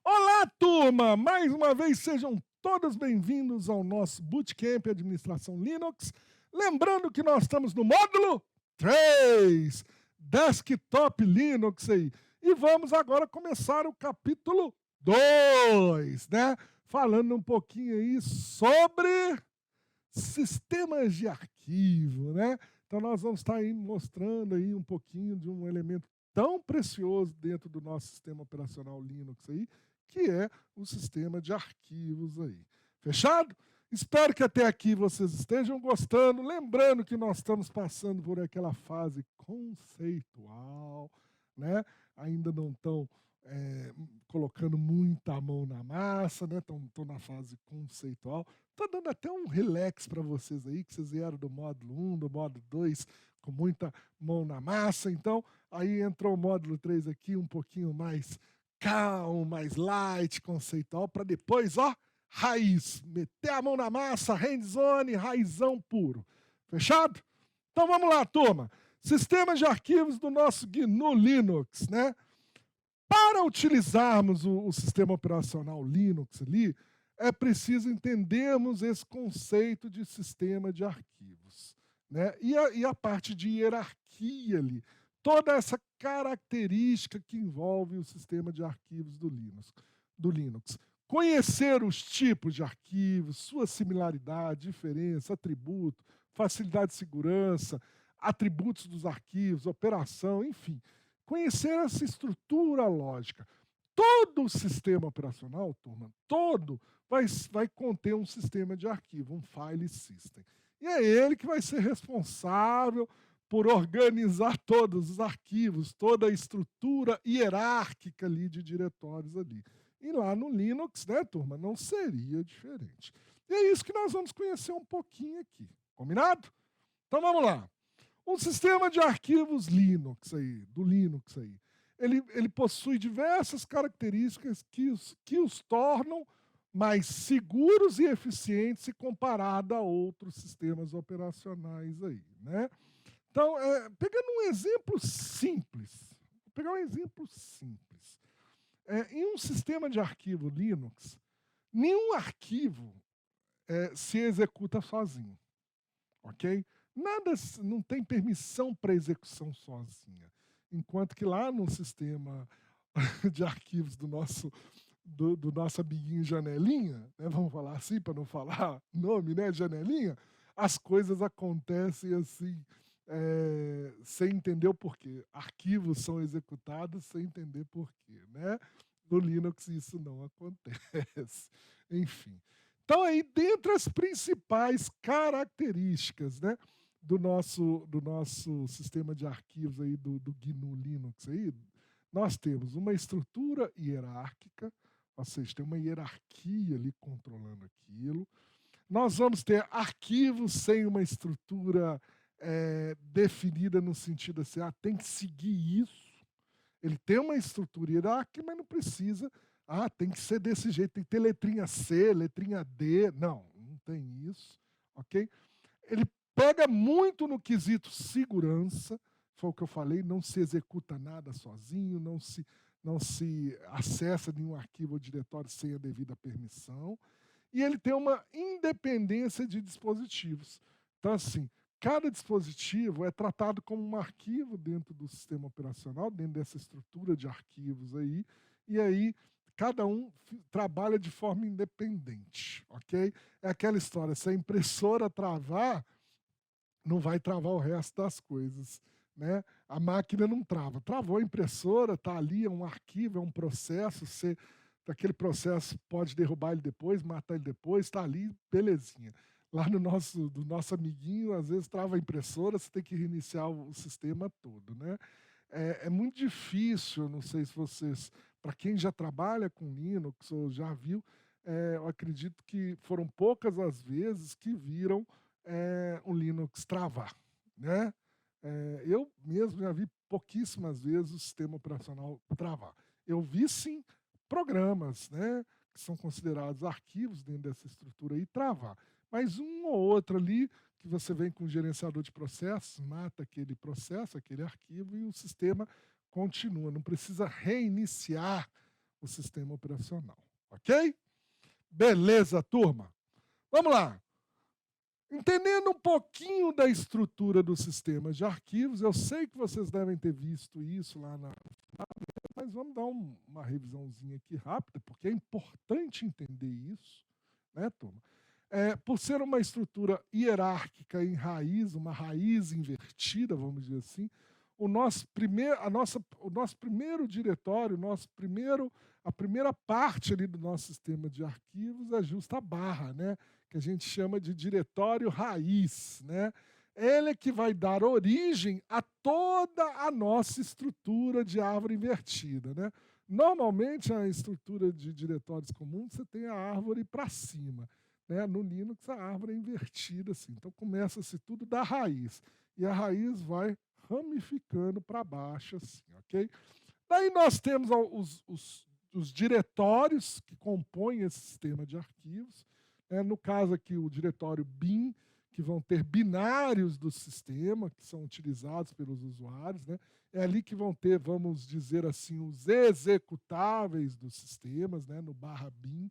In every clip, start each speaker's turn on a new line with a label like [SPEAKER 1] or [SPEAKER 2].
[SPEAKER 1] Olá, turma! Mais uma vez sejam todos bem-vindos ao nosso Bootcamp Administração Linux. Lembrando que nós estamos no módulo 3, Desktop Linux aí. E vamos agora começar o capítulo 2, né? Falando um pouquinho aí sobre sistemas de arquivo, né? Então nós vamos estar aí mostrando aí um pouquinho de um elemento tão precioso dentro do nosso sistema operacional Linux aí, que é o sistema de arquivos aí. Fechado? Espero que até aqui vocês estejam gostando. Lembrando que nós estamos passando por aquela fase conceitual, né? Ainda não estão colocando muita mão na massa, né? Estão na fase conceitual. Estou dando até um relax para vocês aí, que vocês vieram do módulo 1, do módulo 2, com muita mão na massa. Então, aí entrou o módulo 3 aqui, um pouquinho mais calmo, mais light, conceitual, para depois, ó, raiz. Meter a mão na massa, hands-on, raizão puro. Fechado? Então vamos lá, turma. Sistemas de arquivos do nosso GNU Linux, né? Para utilizarmos o sistema operacional Linux ali, é preciso entendermos esse conceito de sistema de arquivos, né? E a parte de hierarquia ali, toda essa característica que envolve o sistema de arquivos do Linux. Conhecer os tipos de arquivos, sua similaridade, diferença, atributo, facilidade de segurança, atributos dos arquivos, operação, enfim. Conhecer essa estrutura lógica. Todo o sistema operacional, turma, todo vai conter um sistema de arquivo, um file system. E é ele que vai ser responsável por organizar todos os arquivos, toda a estrutura hierárquica ali de diretórios ali. E lá no Linux, né, turma, não seria diferente. E é isso que nós vamos conhecer um pouquinho aqui. Combinado? Então vamos lá. Um sistema de arquivos Linux aí, do Linux aí, ele possui diversas características que os tornam mais seguros e eficientes se comparado a outros sistemas operacionais aí, né? Então, pegando um exemplo simples, vou pegar um exemplo simples. Em um sistema de arquivo Linux, nenhum arquivo se executa sozinho, ok? Nada, não tem permissão para execução sozinha. Enquanto que lá no sistema de arquivos do nosso amiguinho Janelinha, né, vamos falar assim para não falar nome, né, Janelinha, as coisas acontecem assim, sem entender o porquê. Arquivos são executados sem entender porquê, né? No Linux isso não acontece. Enfim. Então aí, dentre as principais características, né, do nosso sistema de arquivos aí do GNU Linux aí, nós temos uma estrutura hierárquica, ou seja, tem uma hierarquia ali controlando aquilo. Nós vamos ter arquivos sem uma estrutura definida no sentido assim, tem que seguir isso. Ele tem uma estrutura hierárquica, mas não precisa, tem que ser desse jeito, tem que ter letrinha C, letrinha D. Não, não tem isso, ok? Ele pega muito no quesito segurança, foi o que eu falei, não se executa nada sozinho, não se acessa nenhum arquivo ou diretório sem a devida permissão, e ele tem uma independência de dispositivos. Então, assim, cada dispositivo é tratado como um arquivo dentro do sistema operacional, dentro dessa estrutura de arquivos aí, e aí cada um trabalha de forma independente, ok? É aquela história, se a impressora travar, não vai travar o resto das coisas, né? A máquina não trava. Travou a impressora, está ali, é um arquivo, é um processo, aquele processo pode derrubar ele depois, matar ele depois, está ali, belezinha. Lá do nosso amiguinho, às vezes trava a impressora, você tem que reiniciar o sistema todo, né? É muito difícil, não sei se vocês, para quem já trabalha com Linux ou já viu, eu acredito que foram poucas as vezes que viram o Linux travar, né? Eu mesmo já vi pouquíssimas vezes o sistema operacional travar. Eu vi sim programas, né, que são considerados arquivos dentro dessa estrutura aí travar, mas um ou outro ali que você vem com o gerenciador de processos, mata aquele processo, aquele arquivo e o sistema continua. Não precisa reiniciar o sistema operacional. Ok? Beleza, turma? Vamos lá. Entendendo um pouquinho da estrutura do sistema de arquivos, eu sei que vocês devem ter visto isso lá na. Mas vamos dar uma revisãozinha aqui rápida, porque é importante entender isso, né, turma? Por ser uma estrutura hierárquica em raiz, uma raiz invertida, vamos dizer assim, o nosso primeiro diretório, a primeira parte ali do nosso sistema de arquivos é justa a barra, né? Que a gente chama de diretório raiz, né? Ele é que vai dar origem a toda a nossa estrutura de árvore invertida, né? Normalmente, a estrutura de diretórios comuns, você tem a árvore para cima, né? No Linux, a árvore é invertida, assim. Então, começa-se tudo da raiz. E a raiz vai ramificando para baixo, assim, ok? Daí nós temos os diretórios que compõem esse sistema de arquivos. No caso aqui, o diretório bin, que vão ter binários do sistema, que são utilizados pelos usuários. Né? É ali que vão ter, vamos dizer assim, os executáveis dos sistemas, né? No /bin.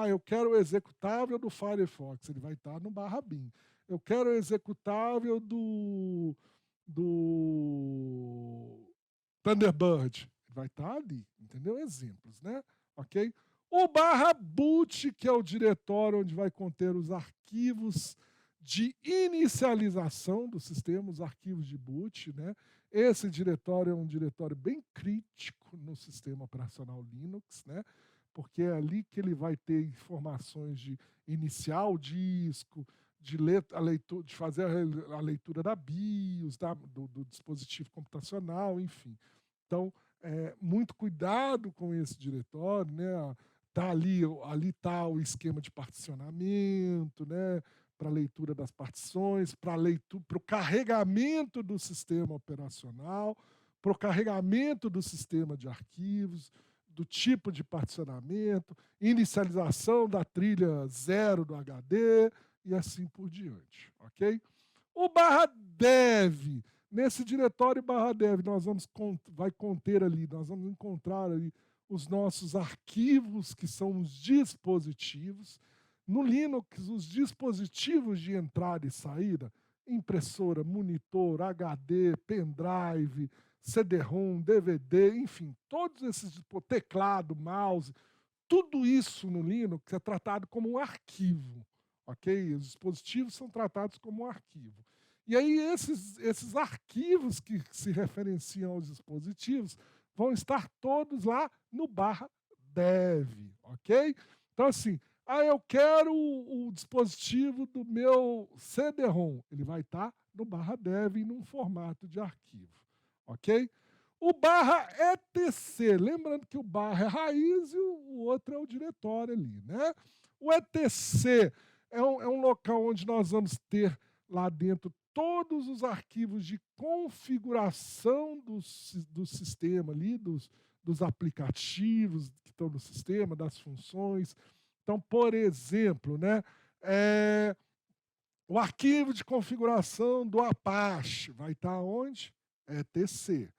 [SPEAKER 1] Eu quero o executável do Firefox, ele vai estar no /bin. Eu quero o executável do Thunderbird, vai estar ali, entendeu? Exemplos, né? Ok? O /boot, que é o diretório onde vai conter os arquivos de inicialização do sistema, os arquivos de boot, né? Esse diretório é um diretório bem crítico no sistema operacional Linux, né? Porque é ali que ele vai ter informações de iniciar o disco, de fazer a leitura da BIOS, do dispositivo computacional, enfim. Então, muito cuidado com esse diretório, né? Tá ali está o esquema de particionamento, né? Para a leitura das partições, para o carregamento do sistema operacional, para o carregamento do sistema de arquivos, do tipo de particionamento, inicialização da trilha 0 do HD e assim por diante, ok? O /dev, nesse diretório /dev, vai conter ali, nós vamos encontrar ali os nossos arquivos, que são os dispositivos. No Linux, os dispositivos de entrada e saída, impressora, monitor, HD, pendrive, CD-ROM, DVD, enfim, todos esses, teclado, mouse, tudo isso no Linux é tratado como um arquivo, ok? Os dispositivos são tratados como um arquivo. E aí esses arquivos que se referenciam aos dispositivos vão estar todos lá no /dev, ok? Então assim, eu quero o dispositivo do meu CD-ROM, ele vai estar no /dev num formato de arquivo, ok? O /etc, lembrando que o barra é raiz e o outro é o diretório ali, né? O etc é um local onde nós vamos ter lá dentro todos os arquivos de configuração do sistema ali, dos aplicativos que estão no sistema, das funções. Então, por exemplo, né, o arquivo de configuração do Apache vai estar onde? etc.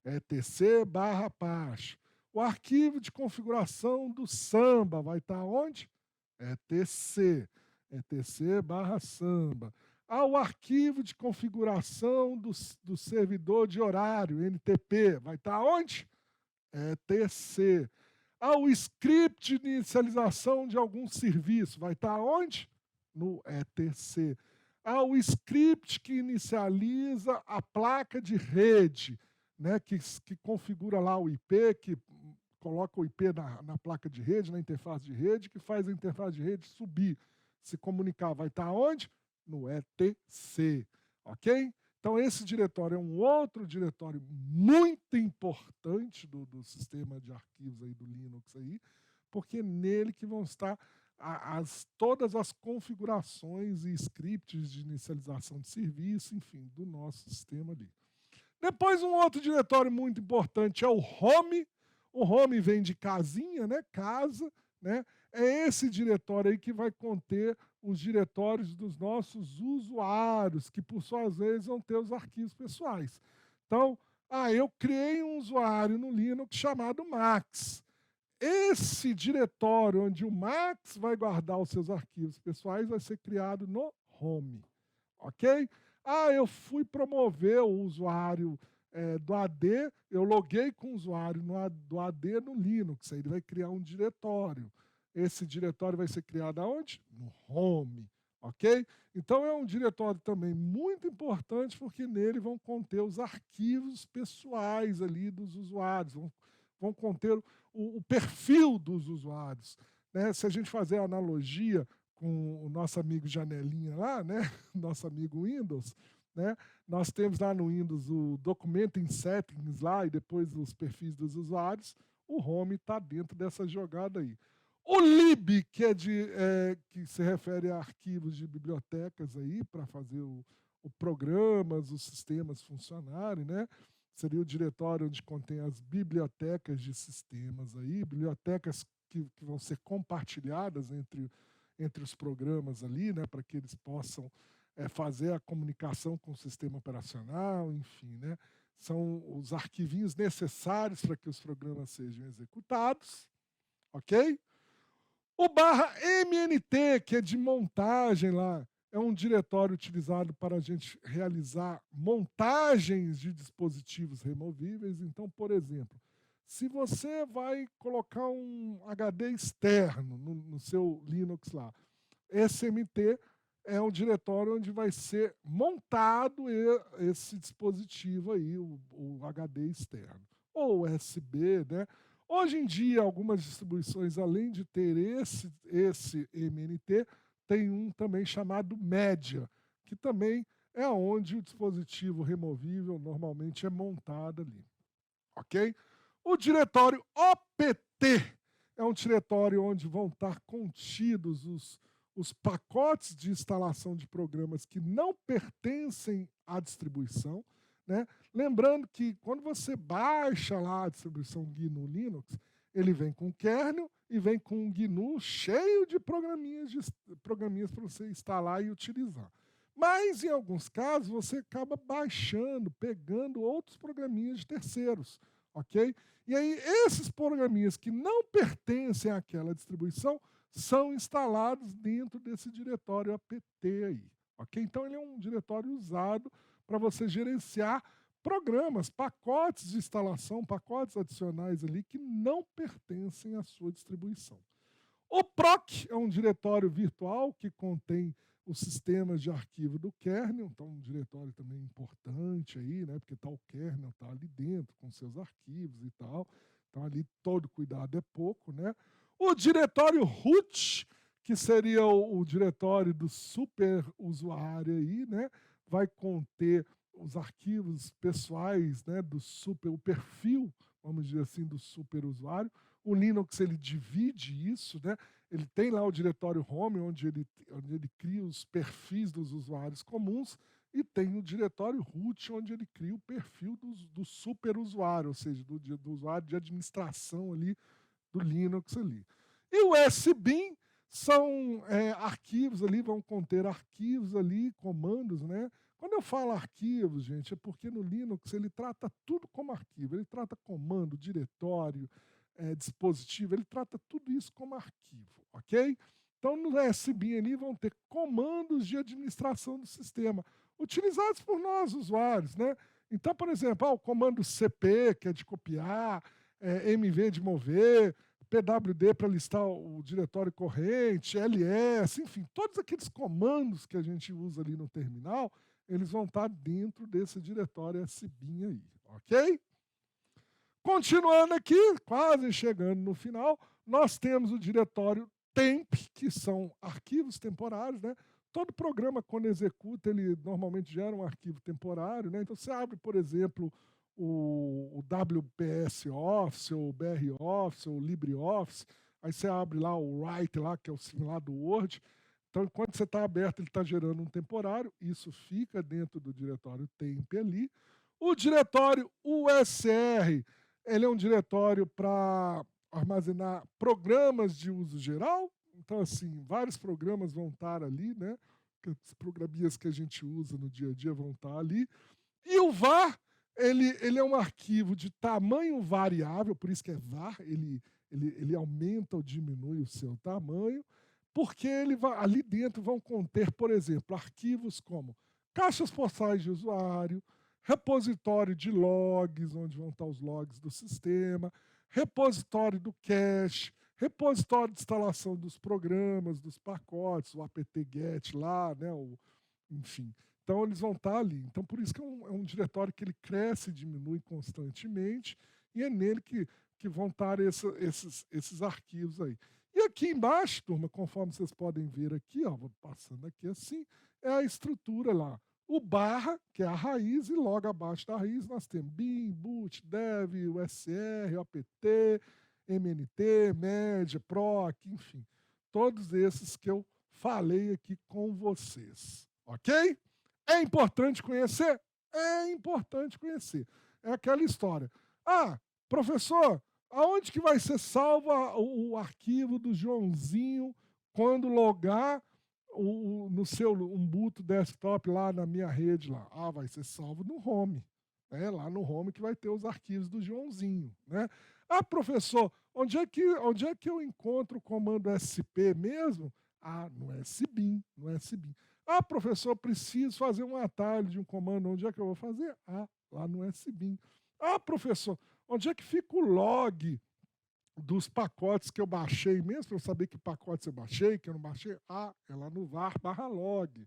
[SPEAKER 1] etc/Apache. O arquivo de configuração do Samba vai estar onde? etc/Samba. O arquivo de configuração do servidor de horário, NTP, vai estar onde? etc. O script de inicialização de algum serviço, vai estar onde? No etc. O script que inicializa a placa de rede, né, que configura lá o IP, que coloca o IP na placa de rede, na interface de rede, que faz a interface de rede subir, se comunicar, vai estar onde? No etc. Ok? Então, esse diretório é um outro diretório muito importante do sistema de arquivos aí do Linux, aí, porque é nele que vão estar todas as configurações e scripts de inicialização de serviço, enfim, do nosso sistema ali. Depois, um outro diretório muito importante é o home. O home vem de casinha, né? Casa, né? É esse diretório aí que vai conter os diretórios dos nossos usuários, que por suas vezes vão ter os arquivos pessoais. Então, eu criei um usuário no Linux chamado Max. esse diretório onde o Max vai guardar os seus arquivos pessoais vai ser criado no home, ok? Eu fui promover o usuário do AD, eu loguei com o usuário do AD no Linux, aí ele vai criar um diretório. Esse diretório vai ser criado aonde? No home, ok? Então é um diretório também muito importante porque nele vão conter os arquivos pessoais ali dos usuários, vão conter o perfil dos usuários, né? Se a gente fazer a analogia com o nosso amigo Janelinha lá, né? Nosso amigo Windows, né? Nós temos lá no Windows o Documenting Settings lá e depois os perfis dos usuários. O Home está dentro dessa jogada aí. O lib, que se refere a arquivos de bibliotecas aí para fazer o programas, os sistemas funcionarem, né? Seria o diretório onde contém as bibliotecas de sistemas aí, bibliotecas que vão ser compartilhadas entre os programas ali, né? Para que eles possam fazer a comunicação com o sistema operacional, enfim, né? São os arquivinhos necessários para que os programas sejam executados, ok? O /MNT, que é de montagem lá, é um diretório utilizado para a gente realizar montagens de dispositivos removíveis. Então, por exemplo, se você vai colocar um HD externo no seu Linux lá, SMT é um diretório onde vai ser montado esse dispositivo aí, o HD externo. Ou USB, né? Hoje em dia, algumas distribuições, além de ter esse MNT, tem um também chamado Média, que também é onde o dispositivo removível normalmente é montado ali. Ok? O diretório OPT é um diretório onde vão estar contidos os pacotes de instalação de programas que não pertencem à distribuição, né? Lembrando que quando você baixa lá a distribuição GNU Linux, ele vem com kernel e vem com um GNU cheio de programinhas para você instalar e utilizar. Mas, em alguns casos, você acaba baixando, pegando outros programinhas de terceiros, ok? E aí, esses programinhas que não pertencem àquela distribuição são instalados dentro desse diretório apt aí, ok? Então, ele é um diretório usado para você gerenciar programas, pacotes de instalação, pacotes adicionais ali que não pertencem à sua distribuição. O PROC é um diretório virtual que contém os sistemas de arquivo do kernel, então um diretório também importante aí, né, porque tá o kernel está ali dentro com seus arquivos e tal, então ali todo cuidado é pouco, né? O diretório root, que seria o diretório do super usuário aí, né, vai conter os arquivos pessoais, né, o perfil, vamos dizer assim, do super usuário. O Linux ele divide isso, né? Ele tem lá o diretório home, onde ele cria os perfis dos usuários comuns, e tem o diretório root, onde ele cria o perfil do super usuário, ou seja, do usuário de administração ali do Linux ali. E o SBIN são arquivos ali, vão conter arquivos ali, comandos, né? Quando eu falo arquivos, gente, é porque no Linux ele trata tudo como arquivo. Ele trata comando, diretório, dispositivo, ele trata tudo isso como arquivo, ok? Então no SBIN ali vão ter comandos de administração do sistema, utilizados por nós, usuários, né? Então, por exemplo, o comando CP, que é de copiar, MV de mover, PWD para listar o diretório corrente, LS, enfim, todos aqueles comandos que a gente usa ali no terminal, eles vão estar dentro desse diretório SBIN aí, ok? Continuando aqui, quase chegando no final, nós temos o diretório temp, que são arquivos temporários, né? Todo programa, quando executa, ele normalmente gera um arquivo temporário, né? Então, você abre, por exemplo, o WPS Office, ou o BR Office, ou o LibreOffice, aí você abre lá o Write, lá, que é o similar do Word. Então, enquanto você está aberto, ele está gerando um temporário, isso fica dentro do diretório temp ali. O diretório USR, ele é um diretório para armazenar programas de uso geral. Então, assim, vários programas vão estar ali, né? Os programinhas que a gente usa no dia a dia vão estar ali. E o var, ele é um arquivo de tamanho variável, por isso que é var, ele ele aumenta ou diminui o seu tamanho, porque ali dentro vão conter, por exemplo, arquivos como caixas postais de usuário, repositório de logs, onde vão estar os logs do sistema, repositório do cache, repositório de instalação dos programas, dos pacotes, o apt-get lá, né, enfim. Então, eles vão estar ali. Então, por isso que é um diretório que ele cresce e diminui constantemente, e é nele que vão estar esses arquivos aí. E aqui embaixo, turma, conforme vocês podem ver aqui, ó, vou passando aqui assim, é a estrutura lá. O barra, que é a raiz, e logo abaixo da raiz nós temos bin, boot, dev, usr, opt, mnt, média, proc, enfim. Todos esses que eu falei aqui com vocês. Ok? É importante conhecer? É importante conhecer. É aquela história. Ah, professor, aonde que vai ser salvo o arquivo do Joãozinho quando logar no seu Ubuntu desktop lá na minha rede lá? Ah, vai ser salvo no home. Lá no home que vai ter os arquivos do Joãozinho. Né? Ah, professor, onde é que eu encontro o comando SP mesmo? Ah, no SBIN, no SBIN. Ah, professor, preciso fazer um atalho de um comando. Onde é que eu vou fazer? Ah, lá no SBIN. Ah, professor, onde é que fica o log dos pacotes que eu baixei mesmo, para eu saber que pacotes eu baixei, que eu não baixei? Ah, é lá no var/log.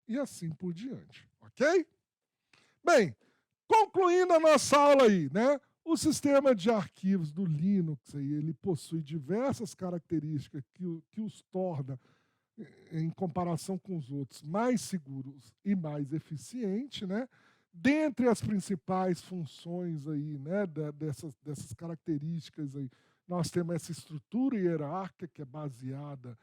[SPEAKER 1] E assim por diante, ok? Bem, concluindo a nossa aula aí, né? O sistema de arquivos do Linux aí, ele possui diversas características que os torna, em comparação com os outros, mais seguros e mais eficientes, né? Dentre as principais funções aí, né, dessas características aí, nós temos essa estrutura hierárquica que é baseada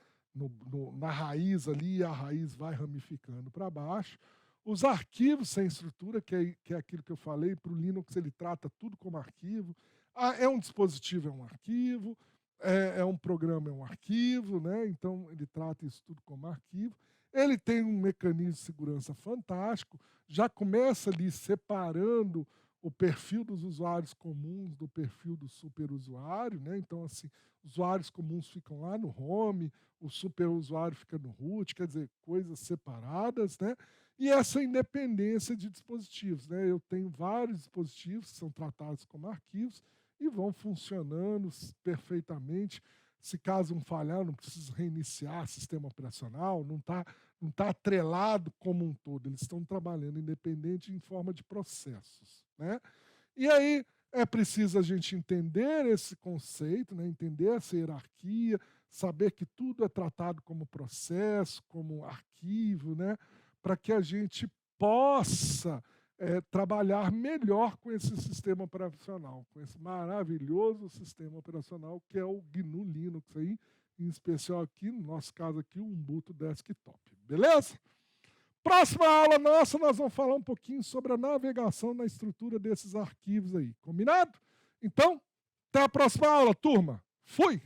[SPEAKER 1] na raiz ali, e a raiz vai ramificando para baixo. Os arquivos sem estrutura, que é aquilo que eu falei, para o Linux ele trata tudo como arquivo. Ah, é um dispositivo, é um arquivo. É um programa, é um arquivo, né? Então ele trata isso tudo como arquivo. Ele tem um mecanismo de segurança fantástico, já começa ali separando o perfil dos usuários comuns do perfil do superusuário, né? Então, assim, usuários comuns ficam lá no home, o superusuário fica no root, quer dizer, coisas separadas, né? E essa independência de dispositivos, né? Eu tenho vários dispositivos que são tratados como arquivos, e vão funcionando perfeitamente. Se caso um falhar, não precisa reiniciar o sistema operacional, não tá atrelado como um todo, eles estão trabalhando independente em forma de processos. Né? E aí é preciso a gente entender esse conceito, né? Entender essa hierarquia, saber que tudo é tratado como processo, como arquivo, né? Para que a gente possa trabalhar melhor com esse sistema operacional, com esse maravilhoso sistema operacional que é o GNU Linux, aí, em especial aqui, no nosso caso aqui, o Ubuntu Desktop. Beleza? Próxima aula nossa, nós vamos falar um pouquinho sobre a navegação na estrutura desses arquivos aí. Combinado? Então, até a próxima aula, turma. Fui!